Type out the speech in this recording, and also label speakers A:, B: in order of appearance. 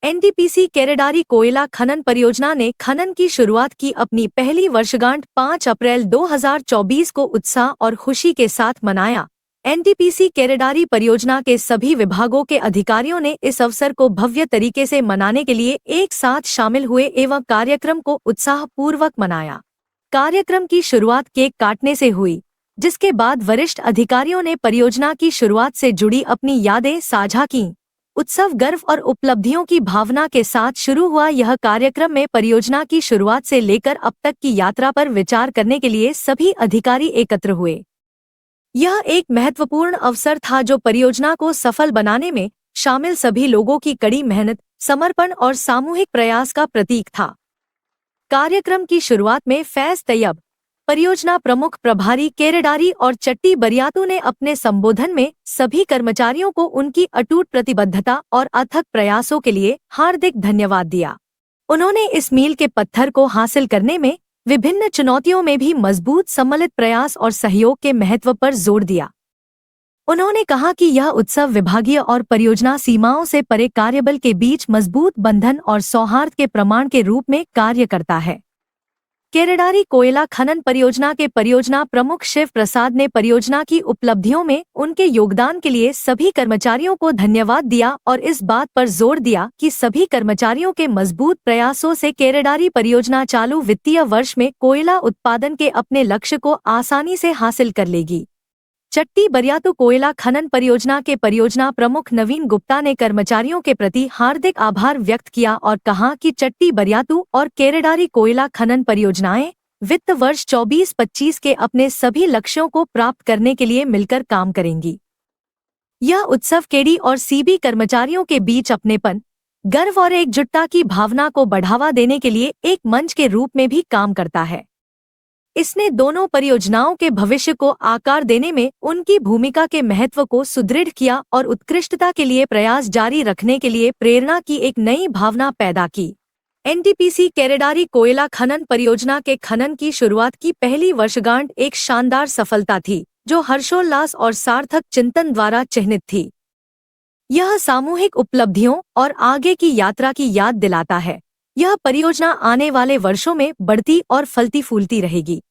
A: NTPC Keredari कोयला खनन परियोजना ने खनन की शुरुआत की अपनी पहली वर्षगांठ 5 अप्रैल 2024 को उत्साह और खुशी के साथ मनाया। एनटीपीसी केरेडारी परियोजना के सभी विभागों के अधिकारियों ने इस अवसर को भव्य तरीके से मनाने के लिए एक साथ शामिल हुए एवं कार्यक्रम को उत्साहपूर्वक मनाया। कार्यक्रम की शुरुआत केक काटने से हुई, जिसके बाद वरिष्ठ अधिकारियों ने परियोजना की शुरुआत से जुड़ी अपनी यादें साझा कीं। उत्सव गर्व और उपलब्धियों की भावना के साथ शुरू हुआ यह कार्यक्रम में परियोजना की शुरुआत से लेकर अब तक की यात्रा पर विचार करने के लिए सभी अधिकारी एकत्र हुए। यह एक महत्वपूर्ण अवसर था जो परियोजना को सफल बनाने में शामिल सभी लोगों की कड़ी मेहनत, समर्पण और सामूहिक प्रयास का प्रतीक था। कार्यक्रम की शुरुआत में फैज तैयब, परियोजना प्रमुख प्रभारी केरेडारी और चट्टी बरियातू ने अपने संबोधन में सभी कर्मचारियों को उनकी अटूट प्रतिबद्धता और अथक प्रयासों के लिए हार्दिक धन्यवाद दिया। उन्होंने इस मील के पत्थर को हासिल करने में विभिन्न चुनौतियों में भी मजबूत सम्मिलित प्रयास और सहयोग के महत्व पर जोर दिया। उन्होंने कहा कि यह उत्सव विभागीय और परियोजना सीमाओं से परे कार्यबल के बीच मजबूत बंधन और सौहार्द के प्रमाण के रूप में कार्य करता है। केरेडारी कोयला खनन परियोजना के परियोजना प्रमुख शिव प्रसाद ने परियोजना की उपलब्धियों में उनके योगदान के लिए सभी कर्मचारियों को धन्यवाद दिया और इस बात पर जोर दिया कि सभी कर्मचारियों के मजबूत प्रयासों से केरेडारी परियोजना चालू वित्तीय वर्ष में कोयला उत्पादन के अपने लक्ष्य को आसानी से हासिल कर लेगी। चट्टी बरियातू कोयला खनन परियोजना के परियोजना प्रमुख नवीन गुप्ता ने कर्मचारियों के प्रति हार्दिक आभार व्यक्त किया और कहा कि चट्टी बरियातू और केरेडारी कोयला खनन परियोजनाएं वित्त वर्ष 24-25 के अपने सभी लक्ष्यों को प्राप्त करने के लिए मिलकर काम करेंगी। यह उत्सव केडी और सीबी कर्मचारियों के बीच अपनेपन, गर्व और एकजुटता की भावना को बढ़ावा देने के लिए एक मंच के रूप में भी काम करता है। इसने दोनों परियोजनाओं के भविष्य को आकार देने में उनकी भूमिका के महत्व को सुदृढ़ किया और उत्कृष्टता के लिए प्रयास जारी रखने के लिए प्रेरणा की एक नई भावना पैदा की। एनटीपीसी केरेडारी कोयला खनन परियोजना के खनन की शुरुआत की पहली वर्षगांठ एक शानदार सफलता थी, जो हर्षोल्लास और सार्थक चिंतन द्वारा चिह्नित थी। यह सामूहिक उपलब्धियों और आगे की यात्रा की याद दिलाता है। यह परियोजना आने वाले वर्षों में बढ़ती और फलती फूलती रहेगी।